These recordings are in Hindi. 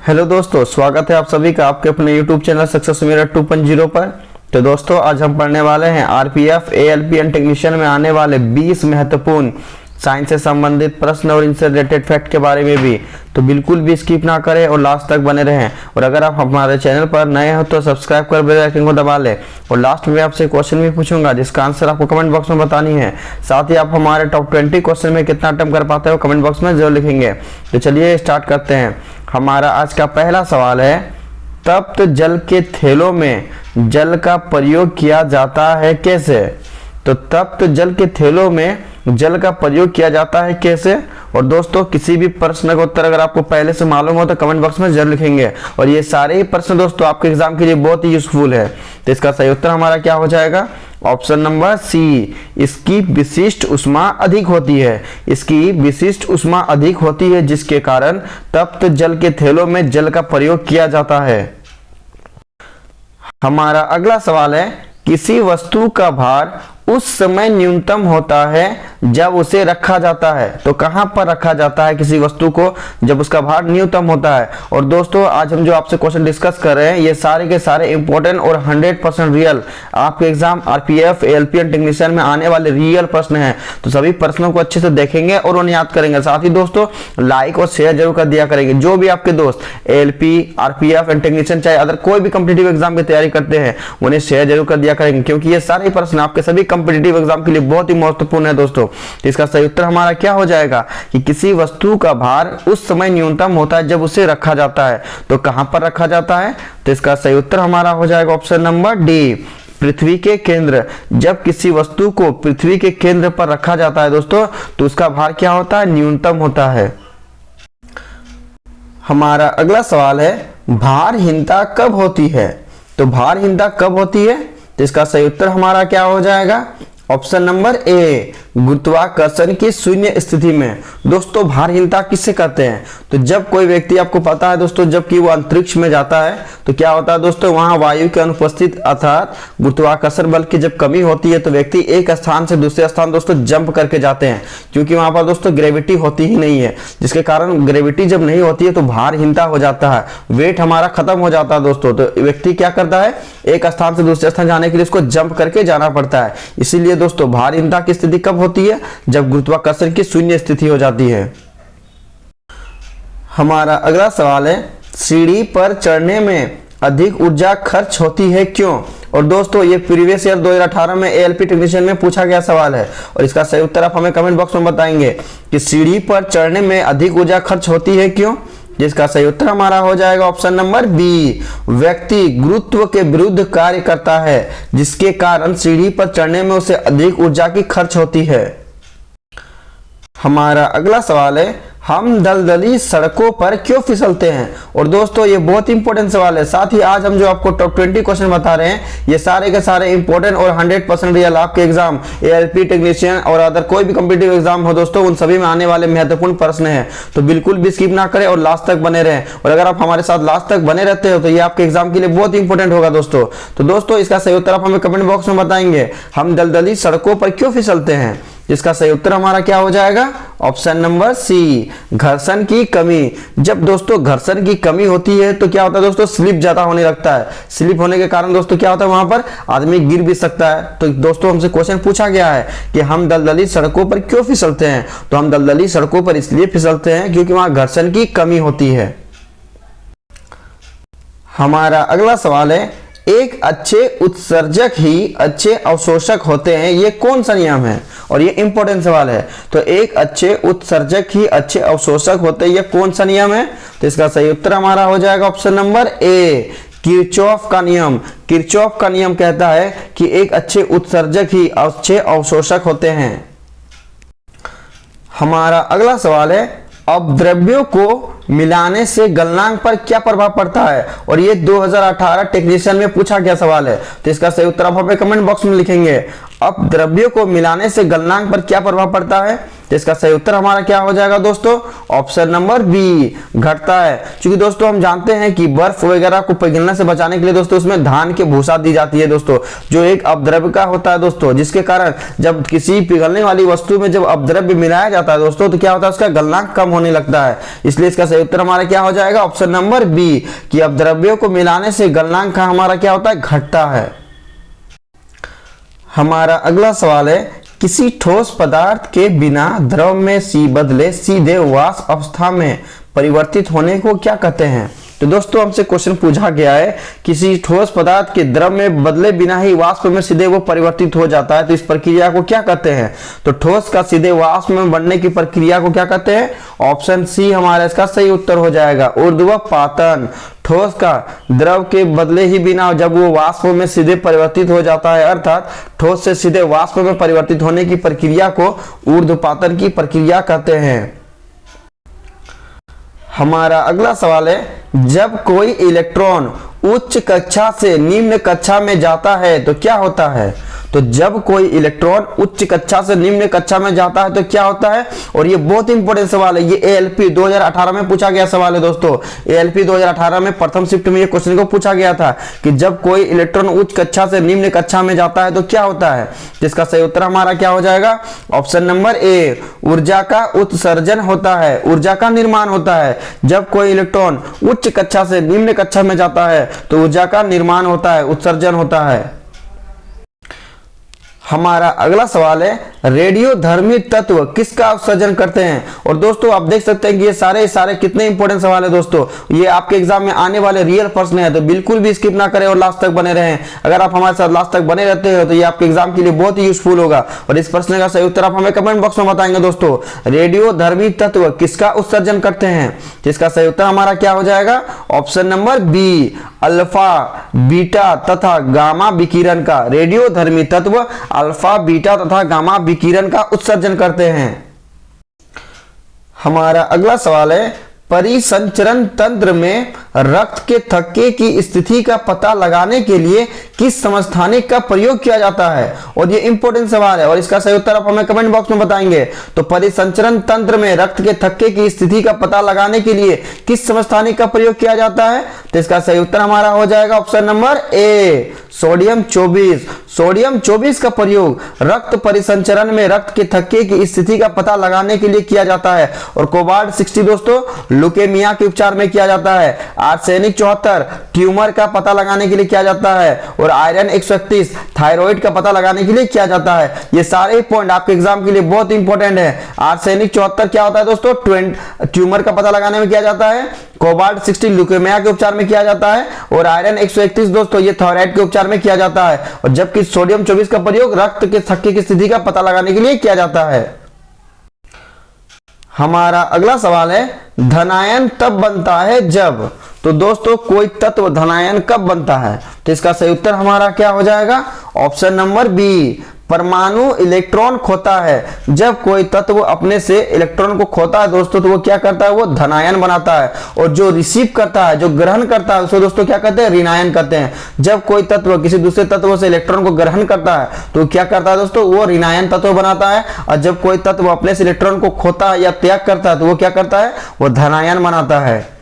हेलो दोस्तों, स्वागत है आप सभी का आपके अपने YouTube चैनल सक्सेस मेरठ 2.0 पर। तो दोस्तों आज हम पढ़ने वाले हैं आरपीएफ एएलपी एंड टेक्नीशियन में आने वाले 20 महत्वपूर्ण साइंस से संबंधित प्रश्न और इनसे रिलेटेड फैक्ट के बारे में भी। तो बिल्कुल भी स्किप ना करें और लास्ट तक बने रहें। और अगर आप हमारे चैनल पर नए हो तो सब्सक्राइब कर बेल आइकन को दबा लें। और लास्ट में आपसे क्वेश्चन भी पूछूंगा जिसका आंसर आपको कमेंट बॉक्स में बतानी है। साथ ही आप हमारे टॉप 20 क्वेश्चन में कितना अटेम्प्ट कर पाते हो कमेंट बॉक्स में जरूर लिखेंगे। तो चलिए स्टार्ट करते हैं। हमारा आज का पहला सवाल है, तप्त जल के थैलों में जल का प्रयोग किया जाता है कैसे? तो तप्त जल के थैलों में जल का प्रयोग किया जाता है कैसे? और दोस्तों किसी भी प्रश्न का उत्तर अगर आपको पहले से मालूम हो तो कमेंट बॉक्स में जरूर लिखेंगे। और ये सारे ही प्रश्न दोस्तों आपके एग्जाम के लिए बहुत ही यूजफुल है। तो इसका सही उत्तर हमारा क्या हो जाएगा? ऑप्शन नंबर सी, इसकी विशिष्ट ऊष्मा अधिक होती है। इसकी विशिष्ट ऊष्मा अधिक होती है जिसके कारण तप्त जल के थैलों में जल का प्रयोग किया जाता है। हमारा अगला सवाल है, किसी वस्तु का भार उस समय न्यूनतम होता है जब उसे रखा जाता है। तो कहां पर रखा जाता है किसी वस्तु को जब उसका भार न्यूनतम होता है? और दोस्तों आज हम जो आपसे क्वेश्चन डिस्कस कर रहे हैं ये सारे के सारे इंपॉर्टेंट और 100% रियल आपके exam RPF ALP and technician में आने वाले रियल प्रश्न हैं। तो सभी प्रश्नों को अच्छे से देखेंगे और उन्हें याद करेंगे। साथ ही दोस्तों लाइक और शेयर जरूर कर दिया करेंगे। जो भी आपके दोस्त एएलपी आरपीएफ एंड टेक्नीशियन चाहे अदर कोई भी कॉम्पिटिटिव एग्जाम की तैयारी करते हैं उन्हें शेयर जरूर कर दिया करेंगे, क्योंकि ये सारे प्रश्न आपके सभी कॉम्पिटिटिव एग्जाम के लिए बहुत ही महत्वपूर्ण है दोस्तों। तो इसका सही उत्तर हमारा क्या हो जाएगा कि किसी वस्तु का भार उस समय न्यूनतम होता है जब उसे रखा जाता है। तो कहां पर रखा जाता है? तो इसका सही उत्तर हमारा हो जाएगा ऑप्शन नंबर डी, पृथ्वी के केंद्र। जब किसी वस्तु को पृथ्वी के केंद्र पर रखा जाता है दोस्तों तो उसका भार क्या होता है? न्यूनतम होता है। हमारा अगला सवाल है, भारहीनता कब होती है? तो भारहीनता कब होती है? तो इसका सही उत्तर हमारा क्या हो जाएगा? ऑप्शन नंबर ए, गुरुत्वाकर्षण की शून्य स्थिति में। दोस्तों भारहीनता किससे कहते हैं? तो जब कोई व्यक्ति, आपको पता है दोस्तों, जबकि वो अंतरिक्ष में जाता है तो क्या होता है दोस्तों, वहां वायु के अनुपस्थित अर्थात गुरुत्वाकर्षण बल की जब कमी होती है तो व्यक्ति एक स्थान से दूसरे स्थान दोस्तों जंप करके जाते हैं, क्योंकि वहां पर दोस्तों ग्रेविटी होती ही नहीं है। जिसके कारण ग्रेविटी जब नहीं होती है तो भारहीनता हो जाता है, वेट हमारा खत्म हो जाता है दोस्तों। तो व्यक्ति क्या करता है, एक स्थान से दूसरे स्थान जाने के लिए उसको जंप करके जाना पड़ता है। इसीलिए दोस्तों भारहीनता की स्थिति कब होती है? जब गुरुत्वाकर्षण की शून्य स्थिति हो जाती है। हमारा अगला सवाल है, सीढ़ी पर चढ़ने में अधिक ऊर्जा खर्च होती है क्यों? और दोस्तों ये प्रीवियस ईयर 2018 में एएलपी टेक्नीशियन में पूछा गया सवाल है और इसका सही उत्तर आप हमें कमेंट बॉक्स में बताएंगे कि सीढ़ी पर चढ़ने में अधिक ऊर्जा खर्च होती है क्यों? जिसका सही उत्तर हमारा हो जाएगा ऑप्शन नंबर बी, व्यक्ति गुरुत्व के विरुद्ध कार्य करता है जिसके कारण सीढ़ी पर चढ़ने में उसे अधिक ऊर्जा की खर्च होती है। हमारा अगला सवाल है, हम दलदली सड़कों पर क्यों फिसलते हैं? और दोस्तों ये बहुत इंपॉर्टेंट सवाल है। साथ ही आज हम जो आपको टॉप 20 क्वेश्चन बता रहे हैं ये सारे के सारे इंपॉर्टेंट और 100% रियल आपके एग्जाम एएलपी टेक्नीशियन और अदर कोई भी कॉम्पिटिटिव एग्जाम हो दोस्तों उन सभी में आने वाले महत्वपूर्ण प्रश्न हैं। तो बिल्कुल भी स्किप ना करें और लास्ट तक बने रहें। और अगर आप हमारे साथ लास्ट तक बने रहते हो तो ये आपके एग्जाम के लिए बहुत इंपॉर्टेंट होगा दोस्तों। तो दोस्तों इसका सही उत्तर आप हमें कमेंट बॉक्स में बताएंगे, हम दलदली सड़कों पर क्यों फिसलते हैं? इसका सही उत्तर हमारा क्या हो जाएगा? ऑप्शन नंबर सी, घर्षण की कमी। जब दोस्तों घर्षण की कमी होती है तो क्या होता है दोस्तों, स्लिप ज्यादा होने लगता है। स्लिप होने के कारण दोस्तों क्या होता है, वहां पर आदमी गिर भी सकता है। तो दोस्तों हमसे क्वेश्चन पूछा गया है कि हम दलदली सड़कों पर क्यों फिसलते हैं? तो हम दलदली सड़कों पर इसलिए फिसलते हैं क्योंकि वहां घर्षण की कमी होती है। हमारा अगला सवाल है, एक अच्छे उत्सर्जक ही अच्छे अवशोषक होते हैं, ये कौन सा नियम है? और ये इंपॉर्टेंट सवाल है। तो एक अच्छे उत्सर्जक ही अच्छे अवशोषक होते हैं, ये कौन सा नियम है? तो इसका सही उत्तर हमारा हो जाएगा ऑप्शन नंबर ए, किरचॉफ का नियम। किरचॉफ का नियम कहता है कि एक अच्छे उत्सर्जक ही अच्छे अवशोषक होते हैं। हमारा अगला सवाल है, अपद्रव्यों को मिलाने से गलनांक पर क्या प्रभाव पड़ता है? और ये 2018 टेक्नीशियन में पूछा गया सवाल है। तो इसका सही उत्तर आप हमें कमेंट बॉक्स में लिखेंगे, अपद्रव्यों को मिलाने से गलनांक पर क्या प्रभाव पड़ता है? तो इसका सही उत्तर हमारा क्या हो जाएगा दोस्तों, ऑप्शन नंबर बी, घटता है। क्योंकि दोस्तों हम जानते हैं कि बर्फ वगैरह को पिघलने से बचाने के लिए दोस्तों उसमें धान की भूसा दी जाती है दोस्तों, जो एक अपद्रव्य का होता है दोस्तों, जिसके कारण जब किसी पिघलने वाली वस्तु में जब अपद्रव्य मिलाया जाता है दोस्तों तो क्या होता है, उसका गलनांक कम होने लगता है। इसलिए इसका सही उत्तर हमारा क्या हो जाएगा, ऑप्शन नंबर बी, कि अपद्रव्यों को मिलाने से गलनांक हमारा क्या होता है, घटता है। हमारा अगला सवाल है, किसी ठोस पदार्थ के बिना द्रव में बदले सीधे वाष्प अवस्था में परिवर्तित होने को क्या कहते हैं। तो दोस्तों हमसे क्वेश्चन पूछा गया है, किसी ठोस पदार्थ के द्रव में बदले बिना ही वाष्प में सीधे वो परिवर्तित हो जाता है, तो इस प्रक्रिया को क्या कहते हैं। तो ठोस का सीधे वाष्प में बनने की प्रक्रिया को क्या कहते हैं, ऑप्शन सी हमारा इसका सही उत्तर हो जाएगा, ऊर्ध्वपातन। ठोस का द्रव के बदले ही बिना जब वो वाष्प में सीधे परिवर्तित हो जाता है, अर्थात ठोस से सीधे वाष्प में परिवर्तित होने की प्रक्रिया को ऊर्ध्वपातन की प्रक्रिया कहते हैं। हमारा अगला सवाल है, जब कोई इलेक्ट्रॉन उच्च कक्षा से निम्न कक्षा में जाता है तो क्या होता है। तो जब कोई इलेक्ट्रॉन उच्च कक्षा से निम्न कक्षा में जाता है तो क्या होता है, और ये बहुत इंपॉर्टेंट सवाल है, ये एएलपी 2018 में पूछा गया सवाल है दोस्तों। एएलपी 2018 में प्रथम शिफ्ट में ये क्वेश्चन को पूछा गया था कि जब कोई इलेक्ट्रॉन उच्च कक्षा से निम्न कक्षा में जाता है तो क्या होता है। जिसका सही उत्तर हमारा क्या हो जाएगा, ऑप्शन नंबर ए, ऊर्जा का उत्सर्जन होता है, ऊर्जा का निर्माण होता है। जब कोई इलेक्ट्रॉन उच्च कक्षा से निम्न कक्षा में जाता है तो ऊर्जा का निर्माण होता है, उत्सर्जन होता है। हमारा अगला सवाल है, रेडियोधर्मी तत्व किसका उत्सर्जन करते हैं। और दोस्तों आप देख सकते हैं कि ये सारे कितने इंपॉर्टेंट सवाल है दोस्तों, ये आपके एग्जाम में आने वाले रियल प्रश्न है, तो बिल्कुल भी स्किप ना करें और लास्ट तक बने रहें। अगर आप हमारे साथ लास्ट तक बने रहते हो तो ये आपके एग्जाम के लिए बहुत ही यूजफुल होगा। और इस प्रश्न का सही उत्तर आप हमें कमेंट बॉक्स में बताएंगे दोस्तों, रेडियोधर्मी तत्व किसका उत्सर्जन करते हैं। जिसका सही उत्तर हमारा क्या हो जाएगा, option number B, alpha, beta तथा गामा विकिरण का। रेडियोधर्मी तत्व अल्फा, बीटा तथा गामा विकिरण का उत्सर्जन करते हैं। हमारा अगला सवाल है, परिसंचरण तंत्र में रक्त के थक्के की स्थिति का पता लगाने के लिए किस समस्थानिक का प्रयोग किया जाता है। और ये इंपॉर्टेंट सवाल है और इसका सही उत्तर आप हमें कमेंट बॉक्स में बताएंगे। तो परिसंचरण तंत्र में रक्त के थक्के की स्थिति का पता लगाने के लिए किस समस्थानिक का प्रयोग किया जाता है। तो इसका सही उत्तर हमारा हो जाएगा option number A, sodium 24। Sodium 24 का प्रयोग रक्त परिसंचरण में रक्त के थक्के की स्थिति का पता लगाने के लिए किया जाता है। और कोबाल्ट 60 दोस्तों ल्यूकेमिया के उपचार में किया जाता है। आर्सेनिक 74 ट्यूमर का पता लगाने के लिए किया जाता है। और आयरन 131 थायराइड का पता लगाने के लिए किया जाता है। ये सारे पॉइंट आपके एग्जाम के लिए बहुत इंपॉर्टेंट है। आर्सेनिक 74 क्या होता है दोस्तों, ट्यूमर का पता लगाने में किया जाता है। कोबाल्ट 60 ल्यूकेमिया के उपचार में किया जाता है। और आयरन 131 दोस्तों ये थायराइड के उपचार में किया जाता है। और जबकि सोडियम 24 का प्रयोग रक्त के थक्के की स्थिति का पता लगाने के लिए किया जाता है। हमारा अगला सवाल है, धनायन तब बनता है जब। तो दोस्तों कोई तत्व धनायन कब बनता है। तो इसका सही उत्तर हमारा क्या हो जाएगा, ऑप्शन नंबर बी, परमाणु इलेक्ट्रॉन खोता है। जब कोई तत्व अपने से इलेक्ट्रॉन को खोता है दोस्तों तो वो क्या करता है, वो धनायन बनाता है। और जो रिसीव करता है, जो ग्रहण करता है उसको दोस्तों क्या कहते हैं, ऋणायन कहते हैं। जब कोई तत्व किसी दूसरे तत्व से इलेक्ट्रॉन को ग्रहण करता है तो क्या करता है दोस्तों, वो ऋणायन तत्व बनाता है। और जब कोई तत्व अपने से इलेक्ट्रॉन को खोता है या त्याग करता है तो वो क्या करता है, वो धनायन बनाता है।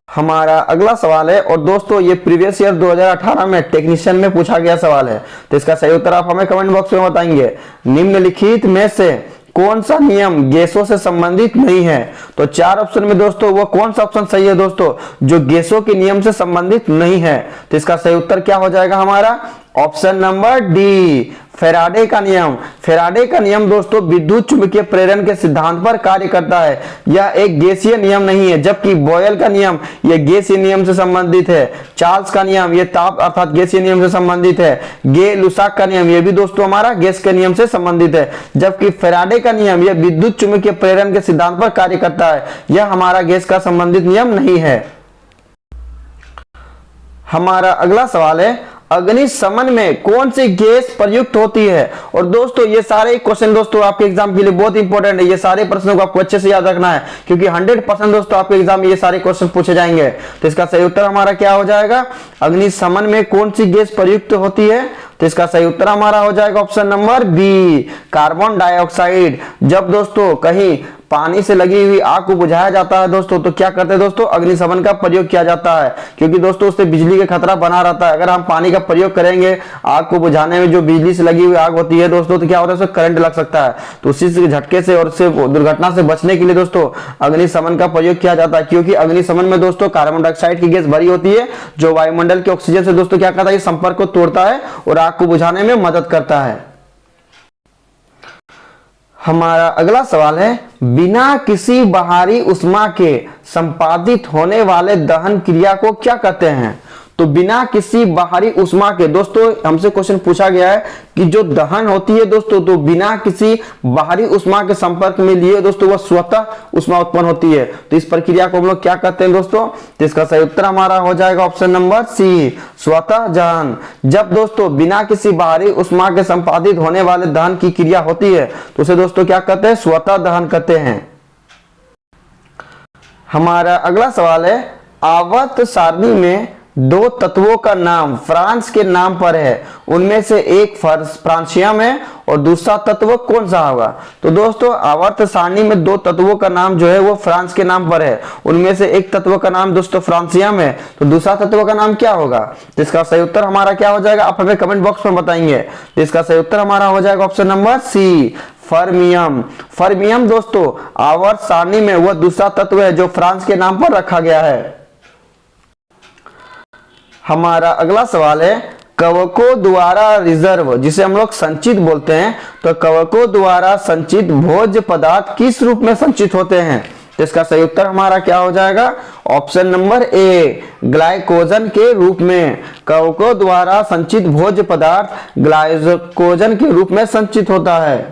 हमारा अगला सवाल है, और दोस्तों ये प्रीवियस ईयर 2018 में टेक्नीशियन में पूछा गया सवाल है। तो इसका सही उत्तर आप हमें कमेंट बॉक्स में बताएंगे। निम्नलिखित में से कौन सा नियम गैसों से संबंधित नहीं है। तो 4 ऑप्शन में दोस्तों वो कौन सा ऑप्शन सही है दोस्तों, जो गैसों के नियम से संबंधित नहीं है। तो इसका सही उत्तर क्या हो जाएगा हमारा, ऑप्शन नंबर डी, फैराडे का नियम। फैराडे का नियम दोस्तों विद्युत चुंबकीय प्रेरण के सिद्धांत पर कार्य करता है। यह एक गैसीय नियम नहीं है, जबकि बॉयल का नियम यह गैसीय नियम से संबंधित है। चार्ल्स का नियम यह ताप अर्थात गैसीय नियम से संबंधित है। गे लुसाक का नियम यह भी दोस्तों हमारा गैस के नियम से संबंधित है। जबकि फैराडे का नियम यह विद्युत चुंबकीय प्रेरण के सिद्धांत पर कार्य करता है। यह हमारा गैस का संबंधित नियम नहीं है। हमारा अगला सवाल है, अग्निशमन में कौन सी गैस प्रयुक्त होती है। और दोस्तों ये सारे क्वेश्चन दोस्तों आपके एग्जाम के लिए बहुत इंपॉर्टेंट है, ये सारे प्रश्नों को आपको अच्छे से याद रखना है क्योंकि 100% दोस्तों आपके एग्जाम में ये सारे क्वेश्चन पूछे जाएंगे। तो इसका सही उत्तर हमारा क्या हो जाएगा, अग्निशमन में कौन सी गैस प्रयुक्त होती है। तो इसका सही उत्तर हमारा हो जाएगा option number B, carbon dioxide. जब दोस्तों कहीं पानी से लगी हुई आग को बुझाया जाता है दोस्तों तो क्या करते हैं दोस्तों, अग्निशमन का प्रयोग किया जाता है क्योंकि दोस्तों उससे बिजली का खतरा बना रहता है। अगर हम पानी का प्रयोग करेंगे आग को बुझाने में, जो बिजली से लगी हुई आग होती है दोस्तों, तो क्या होता है उसमें करंट लग सकता है। तो उसी से झटके से और उससे दुर्घटना से बचने के लिए दोस्तों अग्निशमन का प्रयोग किया जाता है क्योंकि अग्निशमन में दोस्तों कार्बन डाइऑक्साइड की गैस भरी होती है जो वायुमंडल के ऑक्सीजन से दोस्तों क्या करता है, संपर्क को तोड़ता है और आग को बुझाने में मदद करता है। हमारा अगला सवाल है, बिना किसी बाहरी उष्मा के संपादित होने वाले दहन क्रिया को क्या कहते हैं। तो बिना किसी बाहरी उष्मा के दोस्तों हमसे क्वेश्चन पूछा गया है कि जो दहन होती है दोस्तों, तो बिना किसी बाहरी उष्मा के संपर्क में लिए दोस्तों वह स्वतः उष्मा उत्पन्न होती है। तो इस प्रक्रिया को हम लोग क्या कहते हैं दोस्तों, तो इसका सही उत्तर हमारा हो जाएगा ऑप्शन नंबर सी, स्वतः दहन। जब दोस्तों बिना किसी बाहरी उष्मा के संपादित होने वाले दहन की क्रिया होती है तो उसे दोस्तों क्या कहते हैं, स्वतः दहन कहते हैं। हमारा अगला सवाल है, आवर्त सारणी में दो तत्वों का नाम फ्रांस के नाम पर है, उनमें से एक फ्रांसियम है और दूसरा तत्व कौन सा होगा। तो दोस्तों आवर्त सारणी में दो तत्वों का नाम जो है वो फ्रांस के नाम पर है, उनमें से एक तत्व का नाम दोस्तों फ्रांसियम है, तो दूसरा तत्व का नाम क्या होगा। तो इसका सही उत्तर हमारा क्या हो जाएगा, आप हमें कमेंट बॉक्स में बताएंगे। तो इसका सही उत्तर हमारा हो जाएगा option number C, fermium. Fermium दोस्तों आवर्त सारणी में वह दूसरा तत्व है जो फ्रांस के नाम पर रखा गया है। हमारा अगला सवाल है, कवकों द्वारा रिजर्व, जिसे हम लोग संचित बोलते हैं, तो कवकों द्वारा संचित भोज्य पदार्थ किस रूप में संचित होते हैं। तो इसका सही उत्तर हमारा क्या हो जाएगा, ऑप्शन नंबर ए, ग्लाइकोजन के रूप में। कवकों द्वारा संचित भोज्य पदार्थ ग्लाइकोजन के रूप में संचित होता है।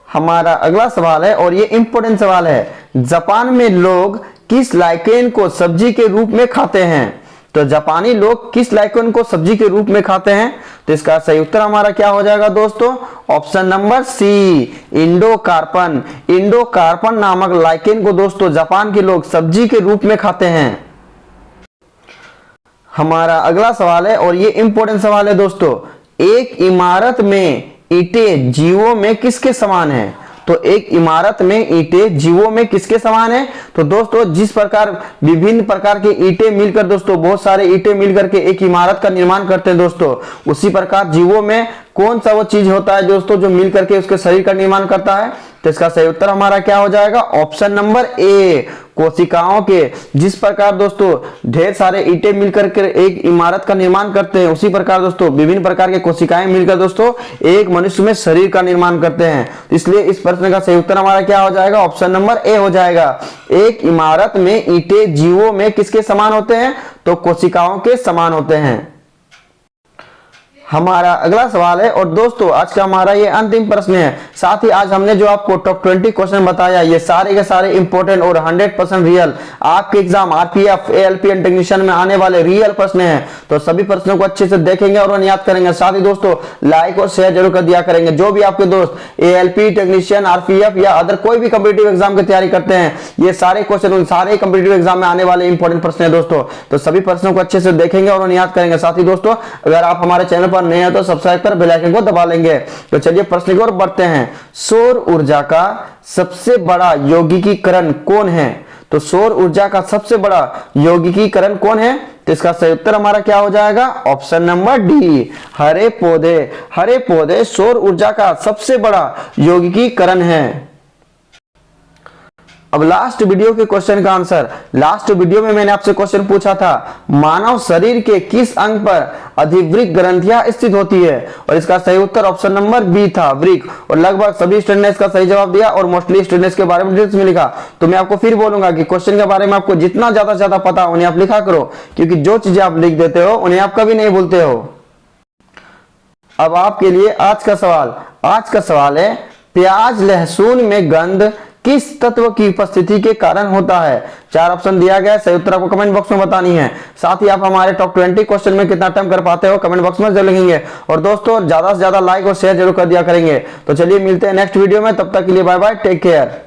हमारा अगला सवाल है और ये इंपॉर्टेंट सवाल है, जापान में लोग किस लाइकेन को सब्जी के रूप में खाते हैं। तो जापानी लोग किस लाइकेन को सब्जी के रूप में खाते हैं। तो इसका सही उत्तर हमारा क्या हो जाएगा दोस्तों, ऑप्शन नंबर सी, इंडोकार्पन। इंडोकार्पन नामक लाइकेन को दोस्तों जापान के लोग सब्जी के रूप में खाते हैं। हमारा अगला सवाल है और ये इंपॉर्टेंट सवाल है दोस्तों, एक इमारत में ईंटें जीवों में किसके समान है। तो एक इमारत में ईंटें जीवों में किसके समान है। तो दोस्तों जिस प्रकार विभिन्न प्रकार के ईंटें मिलकर दोस्तों, बहुत सारे ईंटें मिलकर के एक इमारत का निर्माण करते हैं दोस्तों, उसी प्रकार जीवों में कौन सा वो चीज होता है दोस्तों जो मिलकर के उसके शरीर का निर्माण करता है। तो इसका सही उत्तर हमारा क्या हो जाएगा, ऑप्शन नंबर ए, कोशिकाओं के। जिस प्रकार दोस्तों ढेर सारे ईंटें मिलकर के एक इमारत का निर्माण करते हैं, उसी प्रकार दोस्तों विभिन्न प्रकार के कोशिकाएं मिलकर दोस्तों एक मनुष्य में शरीर का निर्माण करते हैं। इसलिए इस प्रश्न का सही उत्तर हमारा क्या हो जाएगा, ऑप्शन नंबर ए हो जाएगा। एक इमारत में ईंटें जीवों में किसके समान होते हैं, तो कोशिकाओं के समान होते हैं। हमारा अगला सवाल है और दोस्तों आज का हमारा ये अंतिम प्रश्न है। साथ ही आज हमने जो आपको टॉप 20 क्वेश्चन बताया, ये सारे के सारे इंपॉर्टेंट और 100% रियल आपके exam RPF ALP and technician में आने वाले रियल प्रश्न हैं। तो सभी प्रश्नों को अच्छे से देखेंगे और याद करेंगे। साथ ही दोस्तों लाइक और शेयर जरूर कर दिया करेंगे। जो भी आपके दोस्त एएलपी टेक्नीशियन आरपीएफ या अदर कोई भी कॉम्पिटिटिव एग्जाम की तैयारी करते हैं, ये सारे क्वेश्चन सारे कॉम्पिटिटिव एग्जाम में आने वाले इंपॉर्टेंट प्रश्न है दोस्तों। तो सभी प्रश्नों को अच्छे से देखेंगे और याद करेंगे। साथ ही दोस्तों अगर आप हमारे चैनल पर नए हैं तो सब्सक्राइब कर बेल आइकन को दबा लेंगे। तो चलिए प्रश्न की ओर बढ़ते हैं। सौर ऊर्जा का सबसे बड़ा यौगिकीकरण कौन है। तो सौर ऊर्जा का सबसे बड़ा यौगिकीकरण कौन है। तो इसका सही उत्तर हमारा क्या हो जाएगा, ऑप्शन नंबर डी, हरे पौधे। हरे पौधे सौर ऊर्जा का सबसे बड़ा यौगिकीकरण है। अब लास्ट वीडियो के क्वेश्चन का आंसर। लास्ट वीडियो में मैंने आपसे क्वेश्चन पूछा था, मानव शरीर के किस अंग पर अधिवृक्क ग्रंथियां स्थित होती है, और इसका सही उत्तर ऑप्शन नंबर बी था, वृक्क। और लगभग सभी स्टूडेंट ने इसका सही जवाब दिया और मोस्टली स्टूडेंट्स के बारे में डिटेल्स में लिखा। तो मैं आपको फिर बोलूंगा कि क्वेश्चन के बारे में आपको जितना ज्यादा से ज्यादा पता उन्हें आप लिखा करो, क्योंकि जो चीजें आप लिख देते हो उन्हें आप कभी नहीं भूलते हो। अब आपके लिए आज का सवाल है, प्याज लहसुन में गंध किस तत्व की उपस्थिति के कारण होता है? 4 ऑप्शन दिया गया है, सही उत्तर आपको कमेंट बॉक्स में बतानी है। साथ ही आप हमारे टॉप 20 क्वेश्चन में कितना टाइम कर पाते हो कमेंट बॉक्स में जरूर लिखेंगे। और दोस्तों ज्यादा से ज्यादा लाइक और शेयर जरूर कर दिया करेंगे। तो चलिए मिलते हैं नेक्स्ट वीडियो में, तब तक के लिए बाय बाय, टेक केयर।